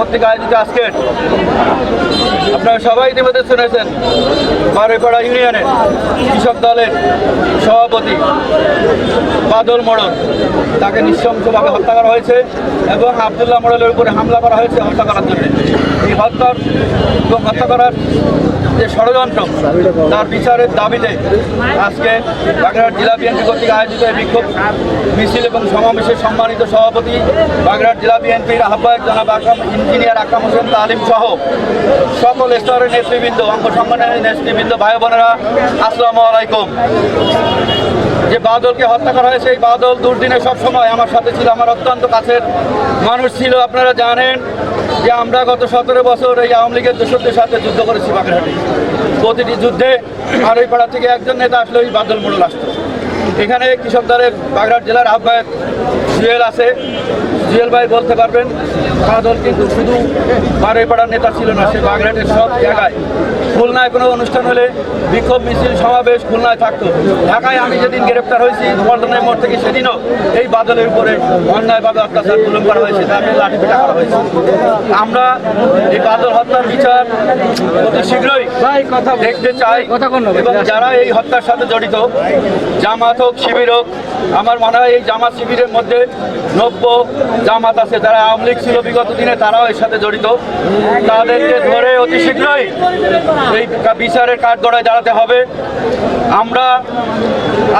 কর্তৃক আয়োজিত আজকে আপনারা সবাই ইতিমধ্যে শুনেছেন বারৈপাড়া ইউনিয়নের কৃষক দলের সভাপতি বাদল মোড়ল তাকে নৃশংসভাবে হত্যা করা হয়েছে এবং আবদুল্লাহ মোড়লের উপরে হামলা করা হয়েছে হত্যা করার জন্য। এই হত্যার এবং হত্যা করার যে ষড়যন্ত্র তার বিচারের দাবিতে আজকে বাগেরহাট জেলা বিএনপি কর্তৃক আয়োজিত বিক্ষোভ মিছিল এবং সমাবেশের সম্মানিত সভাপতি বাগেরহাট জেলা বিএনপির আহ্বায়ক জনাব ইঞ্জিনিয়ার আকরাম হোসেন তালিম সহ সকল স্তরের নেতৃবৃন্দ, অঙ্গ সংগঠনের নেতৃবৃন্দ, ভাই বোনেরা, আসসালামু আলাইকুম। যে বাদলকে হত্যা করা হয়েছে, এই বাদল দুর্দিনে সবসময় আমার সাথে ছিল, আমার অত্যন্ত কাছের মানুষ ছিল। আপনারা জানেন যে আমরা গত 17 বছর এই আওয়ামী লীগের দোসরদের সাথে যুদ্ধ করেছি বাগেরহাটে। প্রতিটি যুদ্ধে বারৈপাড়া থেকে একজন নেতা আসলে ওই বাদল মোড়ল আসতো। এখানে কৃষক দলের বাগেরহাট জেলার আহ্বায়ক জুয়েল আছে, জুয়েল ভাই বলতে পারবেন। বাদল কিন্তু শুধু বারৈপাড়ার নেতা ছিল না, সে বাগেরহাটের সব জায়গায়, খুলনায় কোনো অনুষ্ঠান হলে বিক্ষোভ মিছিল সমাবেশ খুলনায় থাকতো। ঢাকায় আমি যেদিন গ্রেপ্তার হয়েছি পল্টনের মোড় থেকে, সেদিনও এই বাদলের উপরে অন্যায়ভাবে অত্যাচার জুলুম করা হয়েছে, তাকে লাঠিপেটা করা হয়েছে। আমরা এই বাদল হত্যার বিচার অতি শীঘ্রই দেখতে চাই এবং যারা এই হত্যার সাথে জড়িত, জামাত হোক শিবির হোক, আমার মনে হয় এই জামাত শিবিরের মধ্যে 90 জামাত আছে যারা আওয়ামী লীগ ছিল বিগত দিনে, তারাও এর সাথে জড়িত। তাদেরকে ধরে অতি শীঘ্রই এই বিচারের কাঠগড়ায় দাঁড়াতে হবে। আমরা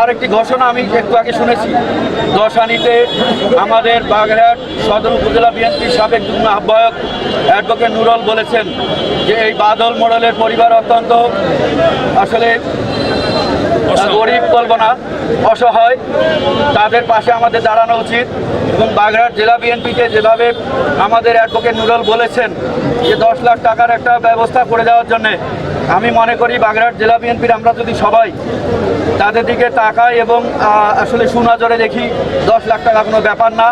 আরেকটি ঘোষণা আমি একটু আগে শুনেছি, দশানীতে আমাদের বাগেরহাট সদর উপজেলা বিএনপির সাবেক যুগ্ম আহ্বায়ক অ্যাডভোকেট নুরুল বলেছেন যে এই বাদল মোড়লের পরিবার অত্যন্ত আসলে গরিব বলবো না, অসহায়, তাদের পাশে আমাদের দাঁড়ানো উচিত। এবং বাগেরহাট জেলা বিএনপিকে যেভাবে আমাদের অ্যাডভোকেট নুরুল বলেছেন যে 10 লাখ টাকার একটা ব্যবস্থা করে দেওয়ার জন্যে, আমি মনে করি বাগেরহাট জেলা বিএনপির আমরা যদি সবাই তাদের দিকে তাকাই এবং আসলে সুনজরে দেখি, 10 লাখ টাকা কোনো ব্যাপার না।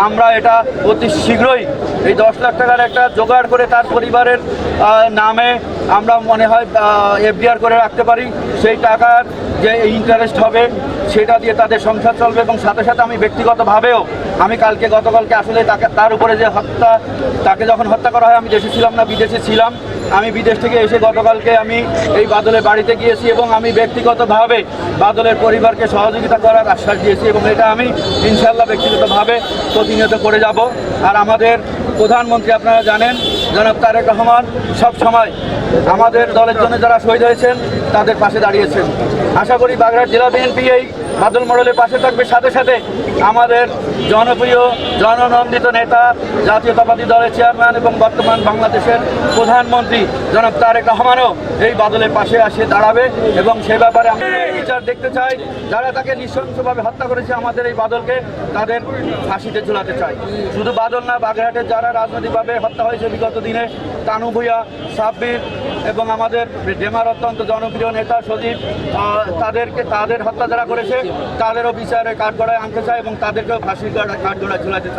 আমরা এটা অতি শীঘ্রই এই 10 লাখ টাকার একটা জোগাড় করে তার পরিবারের নামে আমরা মনে হয় এফডিআর করে রাখতে পারি। সেই টাকার যে ইন্টারেস্ট হবে সেটা দিয়ে তাদের সংসার চলবে। এবং সাথে সাথে আমি ব্যক্তিগতভাবেও আমি গতকালকে আসলে তার উপরে যে হত্যা, তাকে যখন হত্যা করা হয় আমি দেশে ছিলাম না, বিদেশে ছিলাম। আমি বিদেশ থেকে এসে গতকালকে আমি এই বাদলের বাড়িতে গিয়েছি এবং আমি ব্যক্তিগতভাবে বাদলের পরিবারকে সহযোগিতা করার আশ্বাস দিয়েছি এবং এটা আমি ইনশাল্লাহ ব্যক্তিগতভাবে প্রতিনিয়ত করে যাব। আর আমাদের প্রধানমন্ত্রী আপনারা জানেন জনাব তারেক রহমান সব সময় আমাদের দলের জন্য যারা শহীদ হয়েছেন তাদের পাশে দাঁড়িয়েছেন। আশা করি বাগেরহাট জেলা বিএনপি এই বাদল মোড়লের পাশে থাকবে। সাথে সাথে আমাদের জনপ্রিয় জননন্দিত নেতা, জাতীয়তাবাদী দলের চেয়ারম্যান এবং বর্তমান বাংলাদেশের প্রধানমন্ত্রী জনাব তারেক রহমানও এই বাদলের পাশে আসে দাঁড়াবে এবং সে ব্যাপারে আমি বিচার দেখতে চাই। যারা তাকে নৃশংসভাবে হত্যা করেছে আমাদের এই বাদলকে, তাদের ফাঁসিতে ঝুলাতে চাই। শুধু বাদল না, বাগেরহাটের যারা রাজনৈতিকভাবে হত্যা হয়েছে বিগত দিনে, তানু ভূঁইয়া, সাব্বির এবং আমাদের ডেমার অত্যন্ত জনপ্রিয় নেতা সজীব, তাদের হত্যা যারা করেছে তাদেরও বিচারের কাঠগড়ায় আনতে চায় এবং তাদেরকেও ফাঁসির কাঠগড়ায় ঝুলাতে চায়।